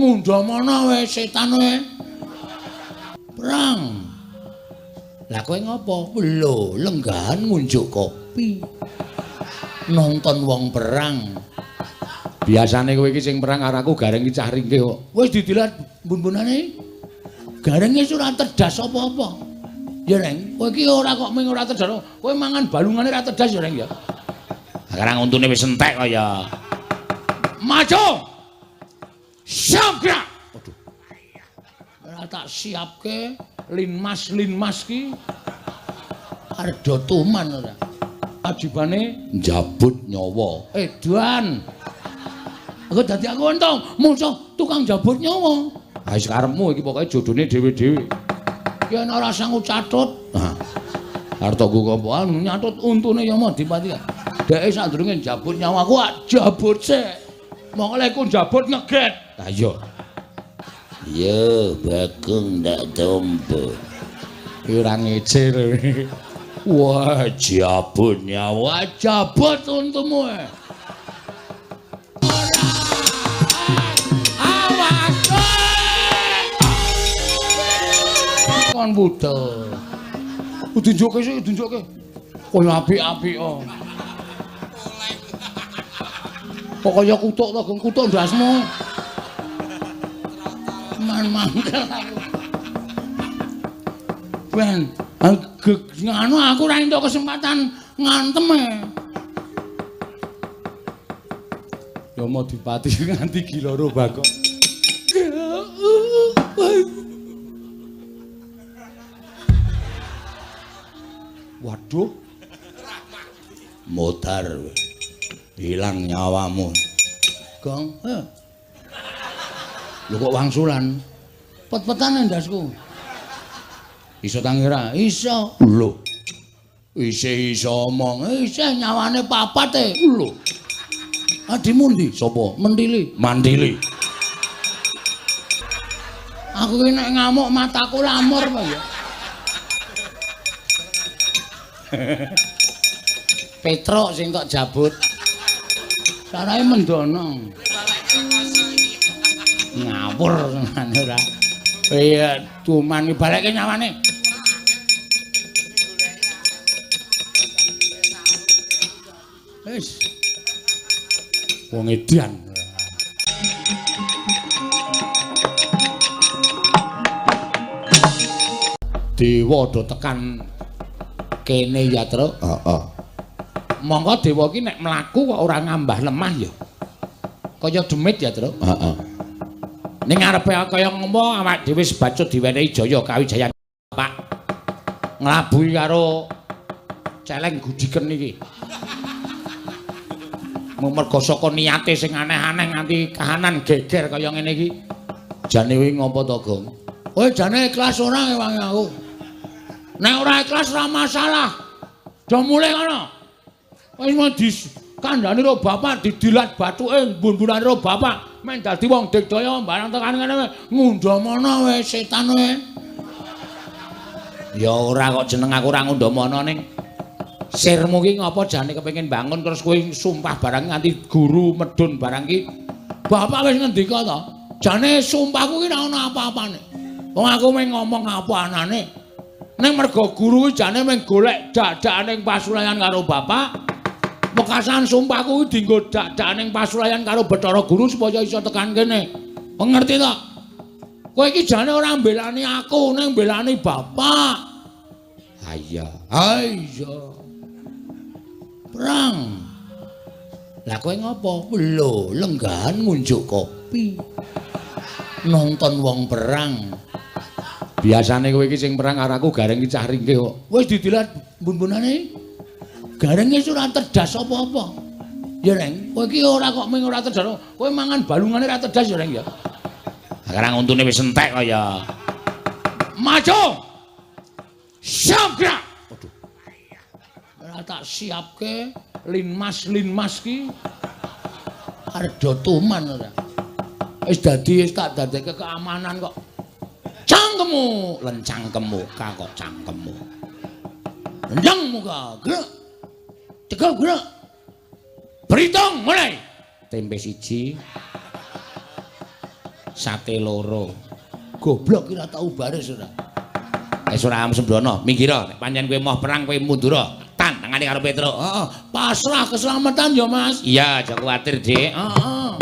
Ngundha mana wae setan wae. Perang. Lah kowe ngopo? Lho, lenggahan ngunjuk kopi. Nonton wong perang. Biasane kowe iki sing perang karo aku gareng iki cah ringkih kok. Wis didilat bun-bunane. Garenge ora tedas apa-apa. Ya Reng, kowe iki ora kok mung ora tedas. Kowe mangan balungane ora tedas ya Reng ya. Sekarang untune wis entek kok ya. Maju. Siap. Waduh. Ora tak siapke linmas ki. Arep tuman ora. Ajibane njabut nyawa. Edan. Aku dadi aku untung, musuh tukang jabut nyawa. Ha wis karepmu iki pokoke jodone dhewe-dhewe. Ya nek ora sanggup catut. Nah. Harta gukompoan nyatut untune ya mau dipati. Deke sadurunge jabut nyawa aku jabut sik. Monggo lek ku jabut ngeget. Ha iya. Yo Bagong ndak tompo. Ora ngecer. Wah, jabut nyawa, jabut untumu. Awas. Kon buta. Tunjuke sik, tunjuke. Koyo apik-apik kok. Kok kaya kutuk to, kutuk ndasmu. Mangkel aku. Ben, nganu aku ora entuk kesempatan ngantem e. Ya mau dipati nganti giloro Bagong. Waduh. Motar. Hilang nyawamu. Gong, lho kok wangsulan? Pet-petan ndasku. Iso tangira? Iso. Lho. Iso omong. Isih nyawane papat e. Lho. Adimu ndi? Sapa? Mentili. Mandili. Aku iki nek ngamuk mataku lamur kok ya. Petruk sing tok jabut. Sarae mendono. Ngawur ngene ora. Iya, tuman balekke nyawane. Wis. Wong edan. Dewa do tekan kene ya, Truk. Heeh. Monggo dewa iki nek mlaku kok ora ngambah lemah ya. Kaya demit ya, Truk. Heeh. Ning ngarepe kaya ngomong awak dhewe sebacut diwenehi jaya kawijayan Pak. Nglabuhi karo celeng gudiken iki. Merga saka niate sing aneh-aneh nganti kahanan geger kaya ngene iki. Jane kuwi ngopo to, Gong? Kowe jane ikhlas ora ewangi aku. Nek ora ikhlas ora masalah. Do mulih ngono. Wis mau dikandhani karo bapak didilat bathuke mbun-bunane karo bapak. Men dadi wong digdaya barang tekan ngene ngundha mana wae setan wae. Ya ora kok jeneng aku ora ngundha mana ning sirmu ki ngopo jane kepengin bangun terus kowe sumpah barang nganti guru medun barang ki. Bapak wis ngendika to, jane sumpahku ki ora ana apa-apane. Wong aku mung ngomong apa anane. Ning merga guru ki jane mung golek dak-dakane pasulayan karo bapak. Pekasan sumpahku kuwi dienggo dak-dakane pasulayan karo Bathara Guru supaya iso tekan kene. Pengerti to? Kowe iki jane ora mbelani aku, ning mbelani bapak. Ha iya. Ha iya. Perang. Lah kowe ngopo? Lho, lenggahan ngunjuk kopi. Nonton wong perang. Biasane kowe iki sing perang karo aku gareng iki cah ringkih kok. Wis didilat bun-bunane. Garenge ora tedas apa-apa. Ya Reng, kowe iki ora kok mung ora tedas. Kowe mangan balungane ora tedas ya Reng ya. Sekarang untune wis entek kok ya. Maju. Siap. Waduh. Ora tak siapke linmas ki. Arep tuman ora. Wis tak dadekke keamanan kok. Cangkemmu, lencangkemmu, kok cangkemmu. Lenjang muka, gerak. Tegak gerak. Berhitung mulai. Tempe siji. Sate loro. Goblok kira tau baris ora. Wis ora am sembrono, minggira nek pancen kowe moh perang kowe mundura. Tan tangane karo Petruk. Heeh. Pasrah keselamatan ya, Mas. Iya, aja kuwatir, Dik. Heeh.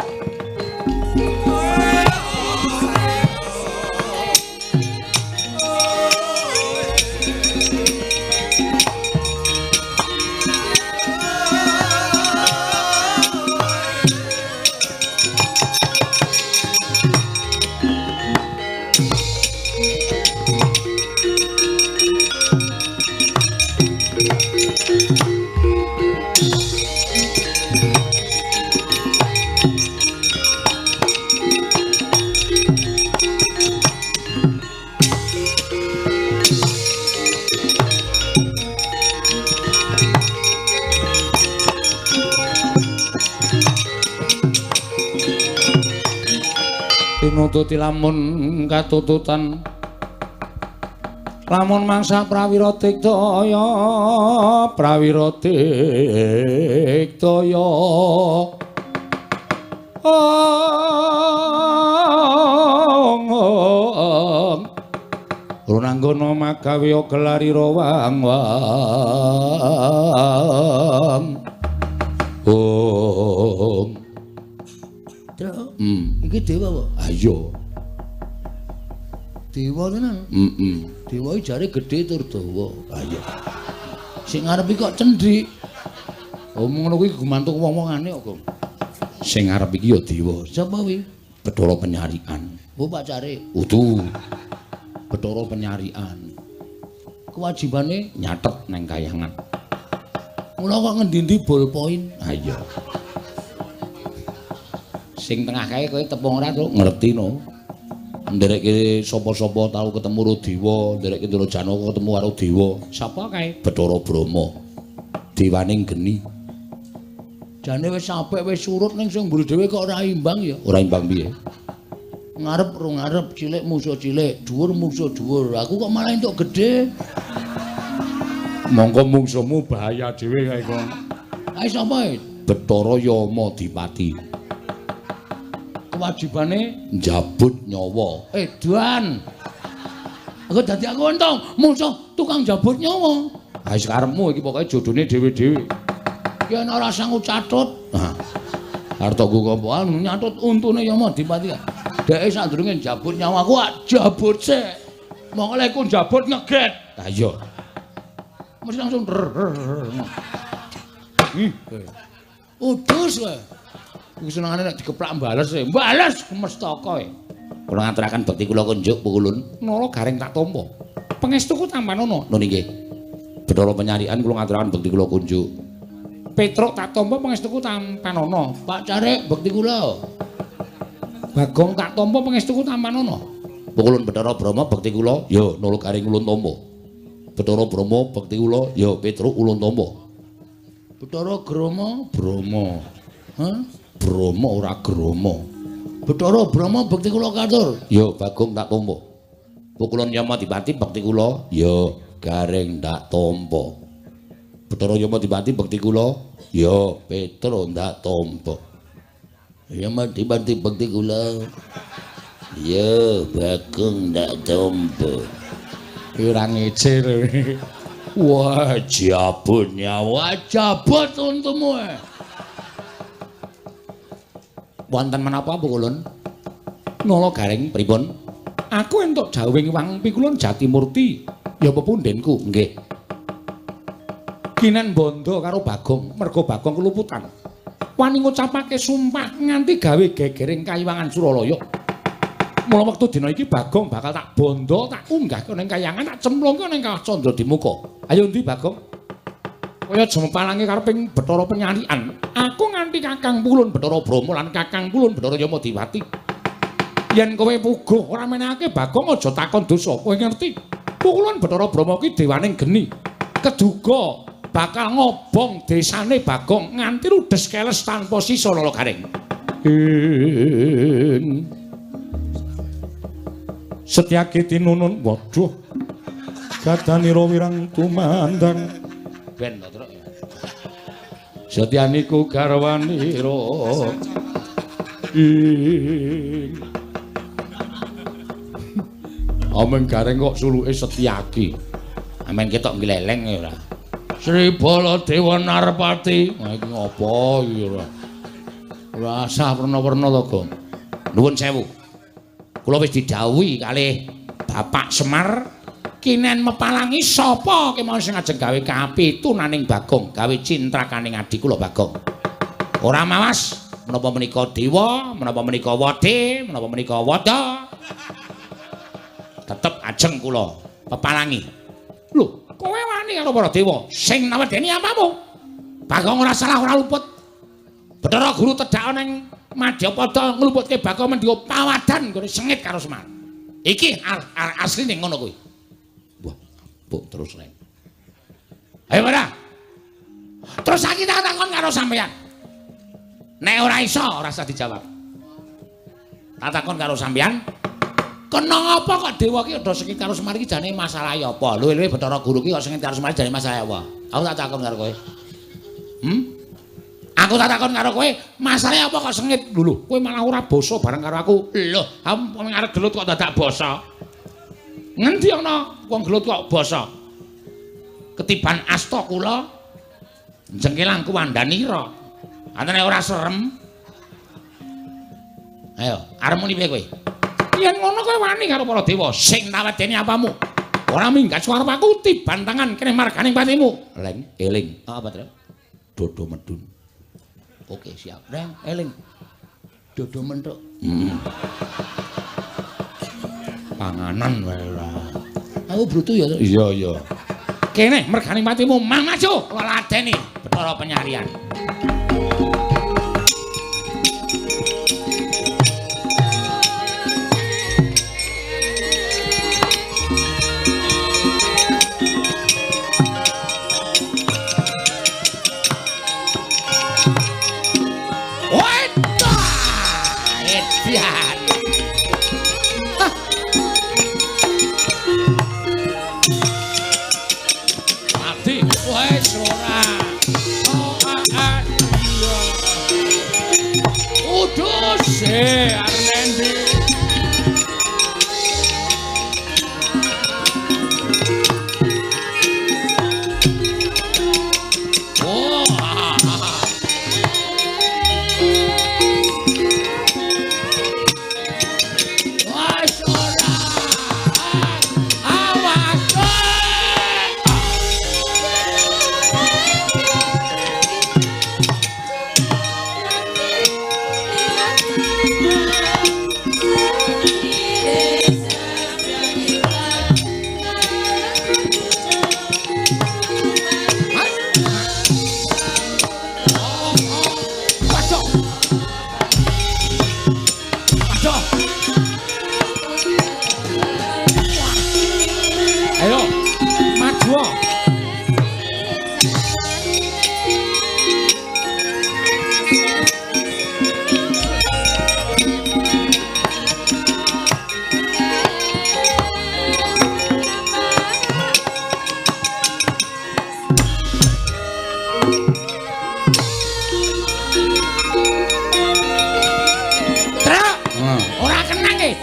Nututi lamun katututan lamun mangsa prawira tiktaya runanggana magawe gelari rawang iki dewa kok. Ah iya. Dewa tenan. Dewa iki jare gedhe tur dawa. Ah iya. Sing ngarep iki kok cendhik. Omong ngono kuwi gumantung wong-wongane kok. Sing ngarep iki ya dewa. Sapa kuwi? Bathara Penyarian. Oh pacare. Utuh. Bathara Penyarian. Kewajibane nyatet nang kayangan. Mula kok ngendi-endi ballpoint. Ah iya. Sing tengah kae kowe tepung ora to ngerti no. Nderekke sapa-sapa tau ketemu karo dewa, nderekke Ndara Janaka ketemu karo dewa. Sapa kae? Bathara Brahma. Dewaning geni. Jane wis apik wis surut ning sing mburi dhewe kok ora imbang ya. Ora imbang piye? Ngarep ro ngarep, cilik musuh cilik, dhuwur musuh dhuwur. Aku kok malah entuk gedhe. Monggo mungsuhmu bahaya dhewe kae kok. Ae sapa? Bathara Yama Dipati. Wajibane njabut nyawa. Edan. Aku dadi aku entong musuh tukang njabut nyawa. Ha wis karepmu iki pokoke jodone dhewe-dhewe. Ya ana ora sanggup catut. Nah. Hartaku kompoan nyatut untune Yama Dipati. Dheke sadurunge njabut nyawaku jabut sik. Monggo lek ku njabut ngeget. Ha iya. Mesti langsung. Udus kowe. Iku senengane nek dikeplak mbales e. Mbales mestaka e. Kula ngaturaken bekti kula kunjuk pukulun. Nara garing tak tampa. Pangestuku tampanono. Lho nggih. Bathara Penyarian kula ngaturaken bekti kula kunjuk. Petruk tak tampa pangestuku tampanono. Pak Carek bekti kula. Bagong tak tampa pangestuku tampanono. Pukulun Bathara Brahma bekti kula ya nulung garing ulun tampa. Bathara Brahma bekti kula ya Petruk ulun tampa. Bathara Brahma. Hah? Brahma ora Grama. Bathara Brahma bekti kula katur. Ya Bagong tak tampa. Pukulun Yama Dipati bekti kula ya garing tak tampa. Bathara Yama Dipati bekti kula ya Petruk tak tampa. Yama Dipati bekti kula ya Bagong tak tampa. Ora ngece lho. Wah, jabut nyawa, jabut untumu. Wonten menapa pukulun? Nala garing pripun? Aku entuk jawing wang pikulun Jatimurti. Ya pepundenku, nggih. Kinen bondo karo Bagong, merga Bagong keluputan. Wani ngucapake sumpah nganti gawe gegering Kayiwangan Suralaya. Mula wektu dina iki Bagong bakal tak bondo, tak unggahke ning kayangan, tak cemplungke ning Kawah Candradimukha. Ayo ndi Bagong? Kaya jempalange kareping Bathara Penyarian. Aku nganti Kakang Pulun Bathara Brahma lan Kakang Pulun Bathara Yama Dipati. Yen kowe puguh ora menehake Bagong aja takon dosa. Kowe ngerti? Pulun Bathara Brahma kuwi dewaning geni. Keduga bakal ngobong desane Bagong nganti ludes keles tanpa sisa lala garing. Setyaki tinunun, waduh. Gadanira wirang tumandang. Ben to, Truk. Setyaniku garwanira Ameng gareng kok suluke Setyaki. Ameng ketok gleleng ora. Sri Baladewa Narpati. Nah iki ngopo iki ora. Ora sah werna-werna to, Gong. Nuwun sewu. Kula wis didhawuhi kalih Bapak Semar kinen mepalangi sapa kemawon sing ajeng gawe kapitunaning Bagong, gawe cintrakaning adi kula Bagong. Ora mawas menapa menika dewa, menapa menika wade, menapa menika wada. Tetep ajeng kula pepalangi. Lho, kowe wani karo para dewa sing nawedeni apamu? Bagong ora salah ora luput. Bathara Guru tedhak ning Madyapada ngluputke Bagong mendika pawadan nggone sengit karo Semar. Iki asline ngono kuwi. Wah, mbok terus rek. Ayo ora. Terus saiki tak takon karo sampean. Nek ora iso ora usah dijawab. Tak takon karo sampean. Kena apa kok dewa ki ado sengit karo Semar iki jane masalah ya apa? Lho Bathara Guru ki kok sengit karo Semar jane masalah apa? Aku tak takon karo kowe. Aku tak takon karo kowe, masalah apa kok sengit? Lho, kowe malah ora basa bareng karo aku. Lho, aku arep gelut kok dadak basa. Ngendi ana wong gelut kok basa? Ketiban asta kula jengkelang kuwandanira. Antene ora serem. Ayo, arep muni piye kowe? Yen ngono kowe wani karo para dewa sing nawedeni apamu? Ora minggat suarep aku tiban tangan kene marganing patimu. Leng, eling. Apa, Tru? Dodo medun. Oke, siap. Reng, eling. Dodo mentuk. Panganan wae ora. Aku brutu ya. Iya, iya. Kene mergane matimu, mang maju. Kula ladeni Bathara Penyarian. Arnendi.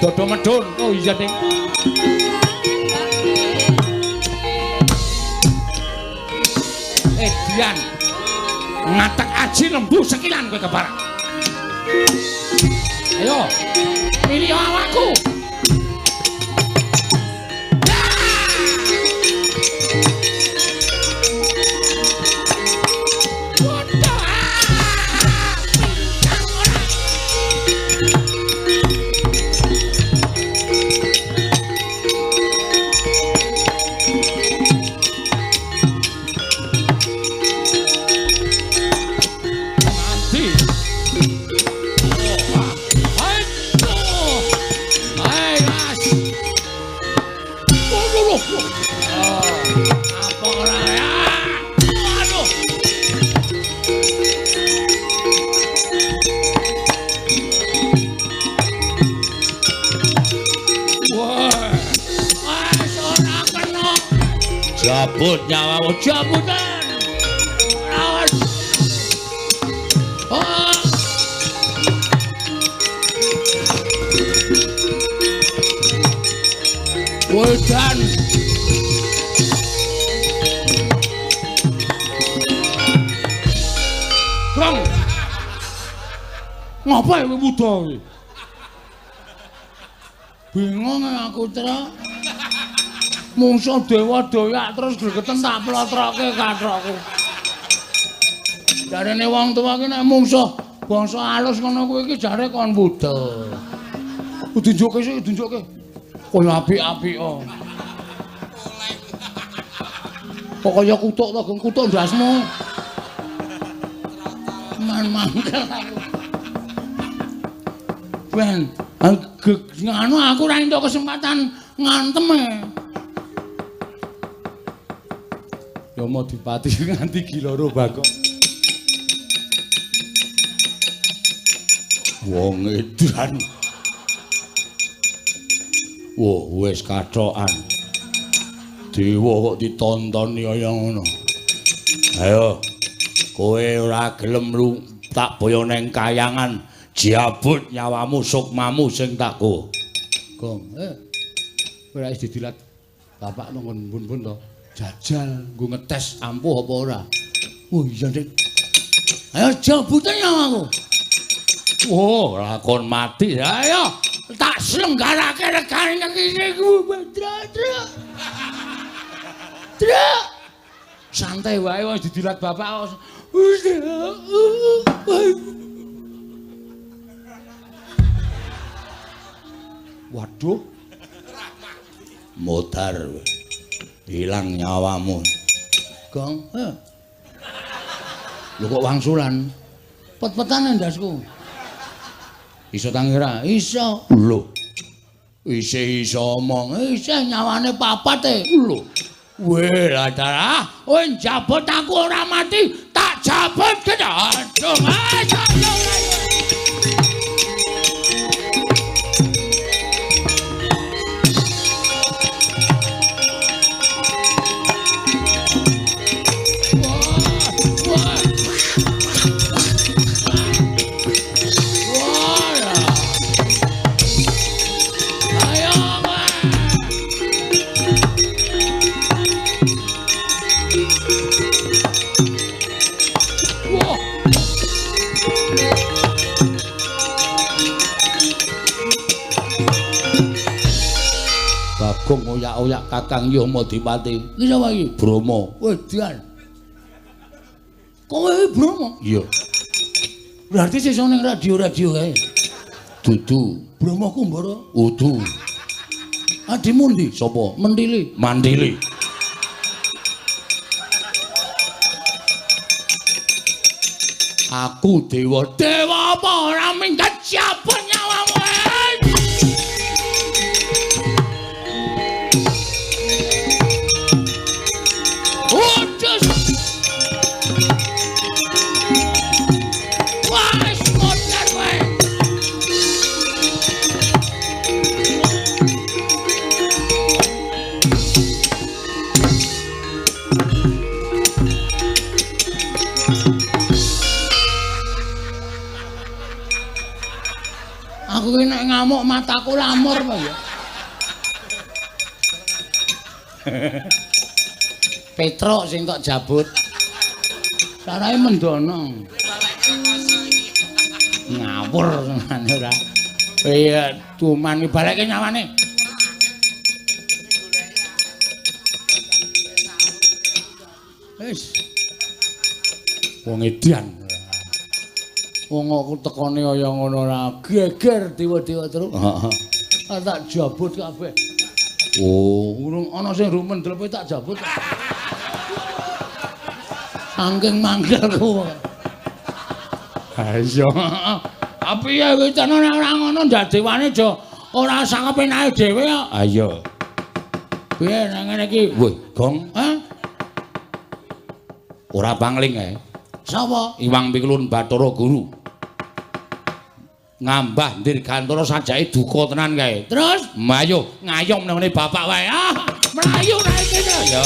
Dodo medun. Oh iya, Ding. Dian. Ngatek aji lembu sekilan kowe kebarak. Ayo. Milih awakku. Jabut nyawamu, jabutan. Awas. Oh. Wedan. Bang. Ngapa kowe muda iki? Bingung aku, Tra. Mungsuh dewa doyak terus gregeten tak plotroke kathokku. Jarene wong tuwa ki nek mungsuh bangsa alus ngono kuwi iki jare kon Buddha. Ditunjukke sik, ditunjukke. Kaya apik-apik kok. Kok kaya kutuk to, Gong, kutuk ndasmu. Man mangkel aku. Ben, nganu aku ora entuk kesempatan ngantem e. Ya mau dipati nganti giloro Bagong. Wong edan. Wah, wis kathokan. Dewa kok ditontoni kaya ngono. Ayo, kowe ora gelem lu tak boyo neng kayangan, jabut nyawamu sukmamu sing tak go. Gong, kowe ora wis didilat bapak nang mbun-mbun to. Jajal nggo ngetes ampuh apa ora. Oh iya, Dik. Ayo jabute nyawaku. Oh, lakon mati. Ayo tak slenggarake regane nang kene ku, Dra. Dra. Santai wae wis didilat bapak. Waduh. Modar. Hilang nyawamu. Gong, lho kok wangsulan? Pet-petane ndasku. Iso tangira? Iso. Lho. Iso omong. Iso nyawane papat e. Lho. Weh, ladara. Kowe njabut aku ora mati, tak jabut gedhong. Ayo. Bagong oyak-oyak Kakang Yamadipati. Iki sapa iki? Brama. Wedan. Kowe iki Brama? Iya. Berarti sesuk ning radio-radio kae. Dudu. Brama Kumbara? Udu. Adimu ndi? Sapa? Mentili. Mandili. Aku dewa. Dewa apa ora minggat jabut nyawamu. Aku nek ngamuk mataku lamur apa ya? Petruk sing tok jabut. Sarae mendono. Ngawur ngene ora. Iya, cuman balekke nyawane. Wis. Wong edan. Wong aku tekone kaya ngono ora geger dewa-dewa terus. Heeh. Tak jabut kabeh. Oh, urung ana sing rumen delepe tak jabut. Saking mangkelku. Ha iya. Apa ya kowe tenan ora ngono ndadewane aja ora sangepenake dhewe kok. Ha iya. Piye nang ngene iki? Woi, Gong. Hah? Ora pangling ae. Sapa? Iwang Pikulun Bathara Guru. Ngambah Dirgantara sajake duka tenan kae. Terus mlayu ngayom nang ngene bapak wae. Ah, mlayu ra kene. Ya.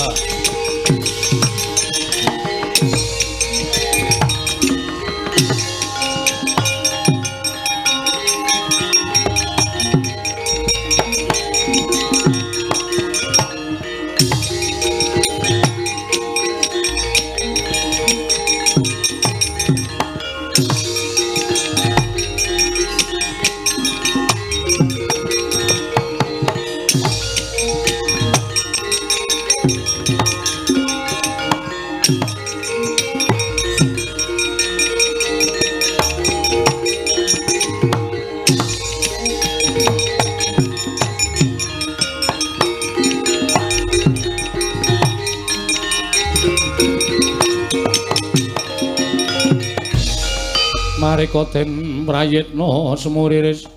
seka den prayitna semuriris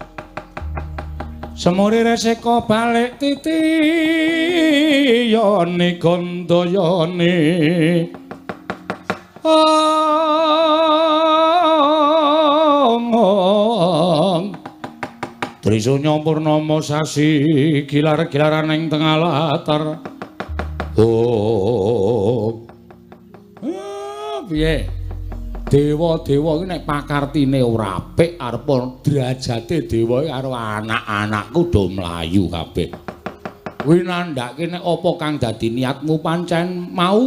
seka balik titi yoni gandayane Trisunya purnama sasi gilar-gilaran ing tengah latar. Oh. Piye? Dewa-dewa iki nek pakartine ora apik arep derajate dewa karo anak-anakku do mlayu kabeh. Kuwi nandhake nek apa kang dadi niatmu pancen mau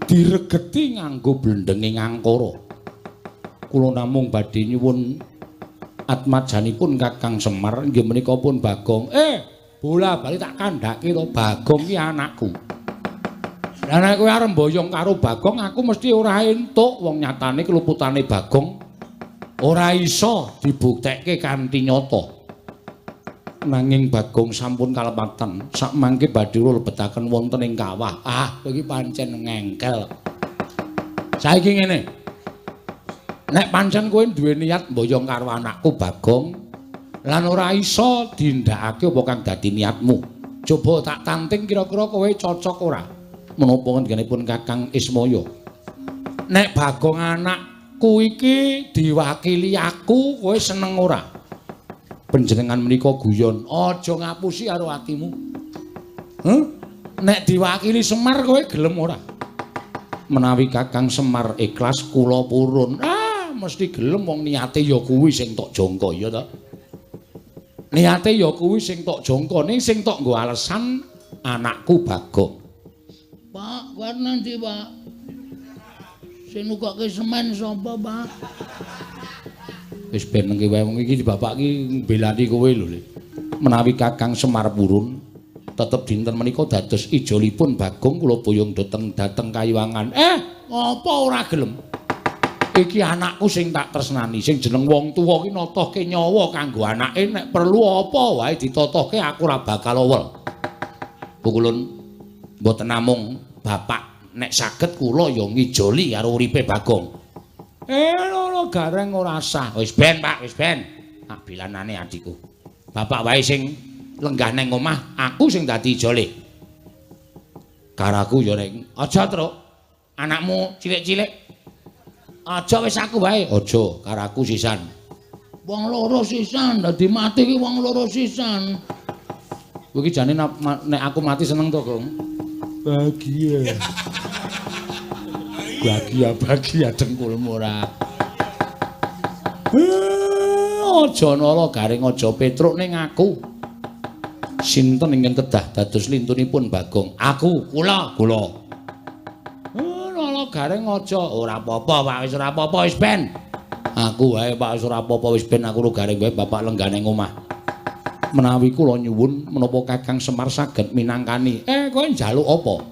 diregeti nganggo blendenging angkara. Kula namung badhe nyuwun atmajanipun Kakang Semar inggih menika pun Bagong. Bola-bali tak kandhake to Bagong ki anakku. Lah nek kowe arep mboyong karo Bagong aku mesti ora entuk wong nyatane keluputane Bagong ora iso dibuktekke kanthi nyata. Nanging Bagong sampun kalepatan sak mangke badhe kula lebetaken wonten ing kawah. Kowe iki pancen ngengkel. Saiki ngene. Nek pancen kowe duwe niat mboyong karo anakku Bagong lan ora iso dindakake apa kang dadi niatmu. Coba tak tanting kira-kira kowe cocok ora? Menapa ngendikanipun Kakang Ismaya? Nek Bagong anakku iki diwakili aku, kowe seneng ora? Panjenengan menika guyon, aja ngapusi karo atimu. Nek diwakili Semar kowe gelem ora? Menawi Kakang Semar ikhlas kula purun. Mesti gelem wong niate ya kuwi sing tok jangka ya ta. Niate ya kuwi sing tok jangka ning sing tok nggo alesan anakku Bagong. Pak, kuwi nanti, Pak. Sing nukokke semen sapa, Pak? Wis ben nengke wae wong iki bapak iki mbelani kowe lho. Menawi Kakang Semar purun tetep dinten menika dados ijolipun Bagong kula boyong dateng Kayuwangan. Apa ora gelem? Iki anakku sing tak tresnani, sing jeneng wong tuwa ki natohke nyawa kanggo anake nek perlu apa wae ditotohke aku ora bakal owel. Pukulun mboten namung bapak nek saged kula ya ngijoli karo uripe Bagong. Loro gareng ora sah. Wis ben, Pak, wis ben. Tak bilanane adikku. Bapak wae sing lenggah nang omah, aku sing dadi ijole. Karaku ya ning aja truk. Anakmu cilik-cilik aja wis aku wae. Aja, karo aku sisan. Wong loro sisan, dadi mati ki wong loro sisan. Kowe iki jane nek aku mati seneng to, Gong? Bahagia. Bahagia dengkulmu ora. Aja nala garing aja petruk ning aku. Sinten ingkang kedah dados lintunipun Bagong? Aku, kula. Gareng aja ora apa-apa Pak wis ora apa-apa wis ben. Aku wae Pak wis ora apa-apa wis ben aku lu gareng wae bapak lenggah ning omah. Menawi kula nyuwun menapa Kakang Semar saged minangkani. Kowe njaluk apa?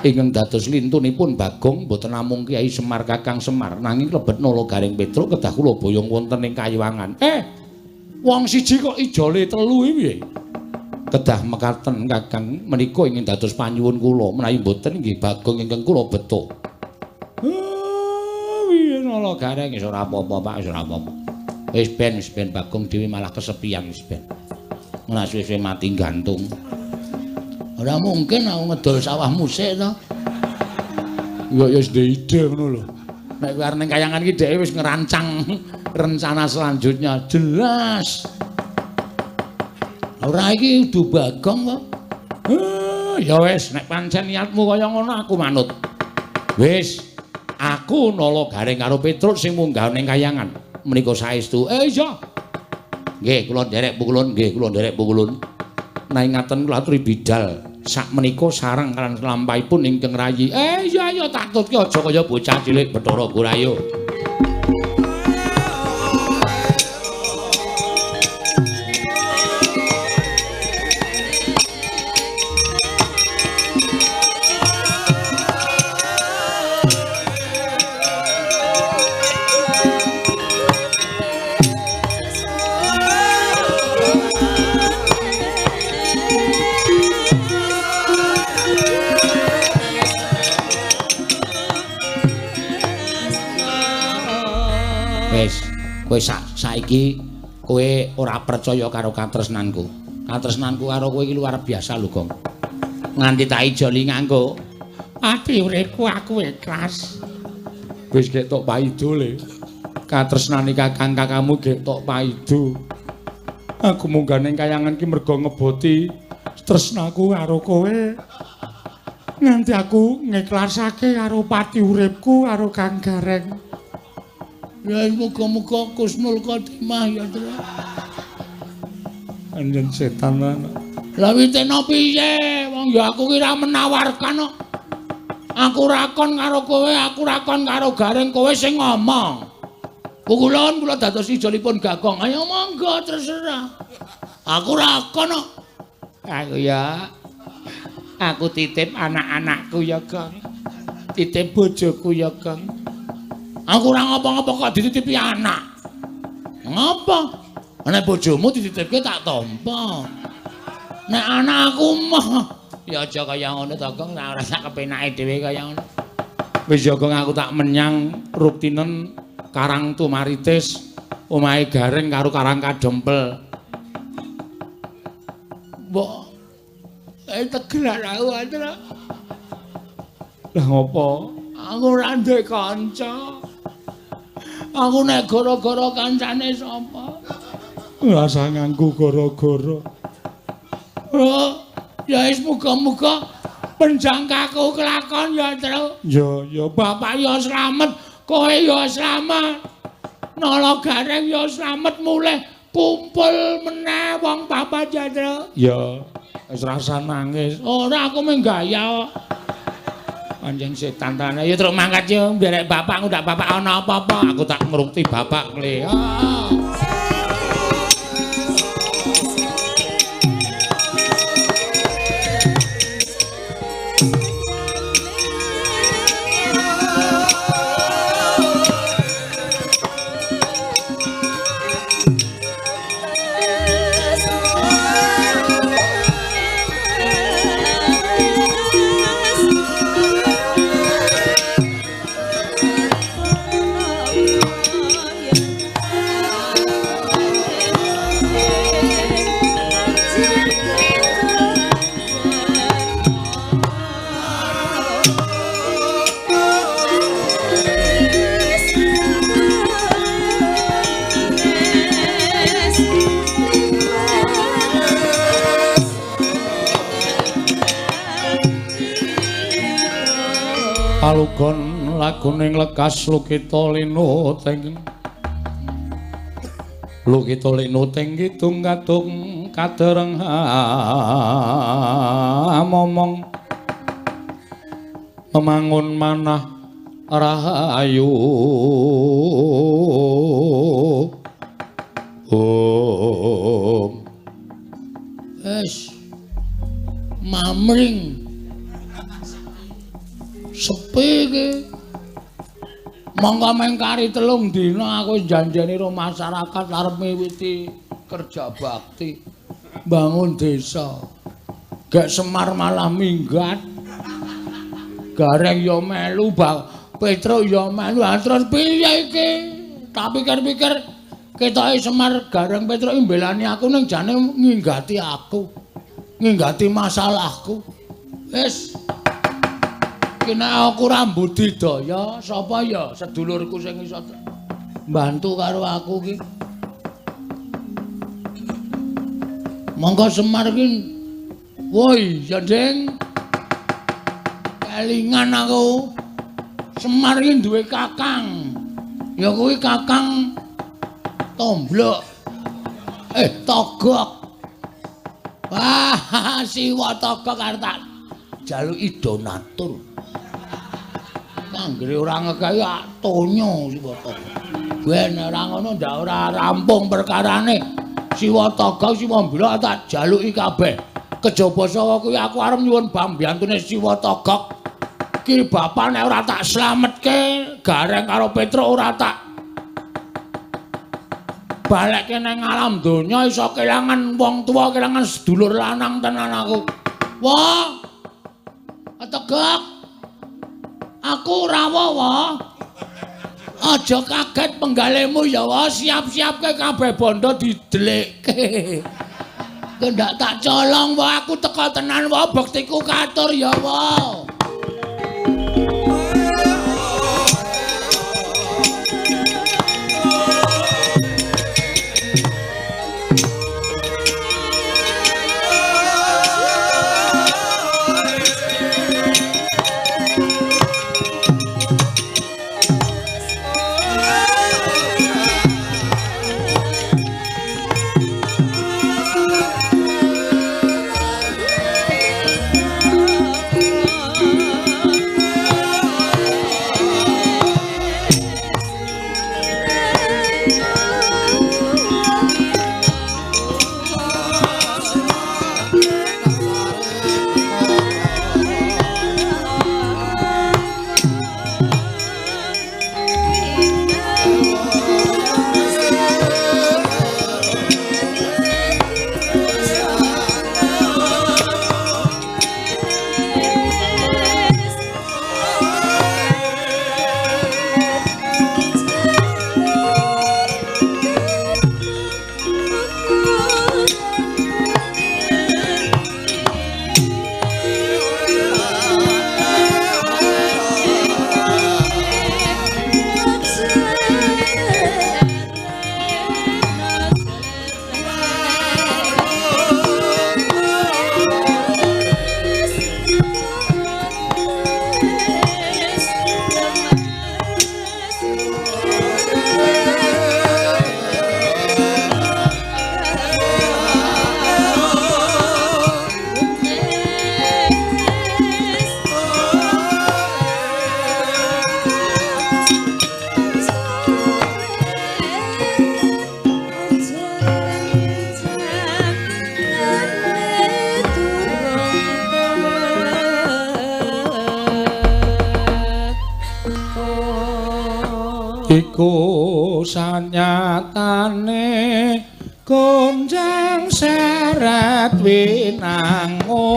Ingkang dados lintunipun Bagong mboten namung Kyai Semar Kakang Semar nanging klebet nala Garing Petruk kedah kula boyong wonten ing Kayuwangan. Wong siji kok ijole telu iki piye? Kedah mekaten Kakang menika ingin dados panyuwun kula menawi mboten nggih Bagong ingkang kula beto. Piye nala gareng wis ora apa-apa Pak wis ora apa-apa. Wis ben Bagong dhewe malah kesepian wis ben. Menas wis mati gantung. Ora mungkin aku ngedol sawahmu sik to. Ya wis ide ngono lho. Nek kowe arep ning Kayangan iki dhek wis ngerancang rencana selanjutnya jelas. Ora iki udu Bagong kok. Ya wis nek pancen niatmu kaya ngono aku manut. Wis aku nala Garing karo Petruk sing munggah ning Kayangan. Menika saestu. Iya. Nggih kula nderek pukulun, nggih kula nderek pukulun. Nanging ngaten kula aturi bidal. Sak menika sareng kan lampahipun ingkang rayi. Iya tak tutke aja kaya bocah cilik Bathara Gurayu. Kowe saiki kowe ora percaya karo katresnanku. Katresnanku karo kowe iki luar biasa lho, Gong. Nganti tak ijoli nganggo ati uripku aku ikhlas. Wis ketok paido le. Katresnane kakang-kakangmu ketok paido. Aku munggah ning kayangan ki mergo ngeboti tresnaku karo kowe. Nganti aku ngiklasake karo pati uripku karo Kang Gareng. Ya muga-muga kusnul khotimah ya, Tru. Anjen setan ana. Lah witena piye? Wong ya aku ki ra menawarkan kok. Aku rakon karo kowe, aku rakon karo Gareng, kowe sing ngomong. Kulon kula dados ijolipun Gagong. Ayo monggo terserah. Aku rakon kok. Aku ya. Aku titip anak-anakku ya, Gong. Titip bojoku ya, Gong. Aku ora ngapa-ngapa kok dititipi anak. Ngapa? Nek bojomu dititipke tak tampa. Nek anakku mah ya aja kaya ngono to, Gong. Ora sak kepenake dhewe kaya ngono. Wis ya, Gong, aku tak menyang ruktinen Karang Tumaritis, omahe Gareng karo Karang Kadempel. Mbok tegelan aku antara. Lah ngopo? Aku ora ndek kanca. Aku nek gara-gara kancane sapa? Rasa nganggo gara-gara. Oh, ya wis muga-muga penjangkaku kelakon ya, Tru. Ya, bapak ya slamet, kowe ya slamet. Nala Gareng ya slamet mulih kumpul meneh wong bapak ya, Tru. Ya, wis rasa nangis. Ora aku mung gaya kok. Anjing setan tanah ya terus mangkat yo biar bapak ndak bapak ana apa-apa aku tak ngrukti bapak kle. Palugon laguning lekas Lukita Linuting Lukita Linuting kidung kadung kadereng momong memangun manah rahayu es mamring sepi iki monggo mengkari 3 dina aku janjani ro masyarakat arep miwiti kerja bakti bangun desa gak Semar malah minggat Gareng ya melu Petruk ya melu terus piye iki tak pikir-pikir ketoke Semar Gareng Petruk mbelani aku ning jane nginggati aku nginggati masalahku wis nek aku ra budidaya sapa ya sedulurku sing iso mbantu karo aku ki monggo Semar ki woi jandeng kelingan aku Semar ki duwe kakang ya kuwi Kakang Tomblok Togok wah Siwa Togok arep tak jaluki donatur anggere ora ngekaya tonyo Siwa Togok. Ben ora ngono ndak ora rampung perkarane. Siwa Togok Siwa Mblok tak jaluki kabeh. Kejaba saka kuwi aku arep nyuwun bambiyantune Siwa Togok. Ki bapak nek ora tak slametke, Gareng karo Petruk ora tak balekke nang alam donya iso kelangan wong tuwa, kelangan sedulur lanang tenan aku. Wah. Tegak. Aku rawuh wae. Aja kaget penggalemu ya wae, siap-siapke kabeh bondo didelikke. Kowe ndak tak colong wae, aku teko tenan wae, bektiku katur ya wae. Iku sanyatane gonjang seret winangun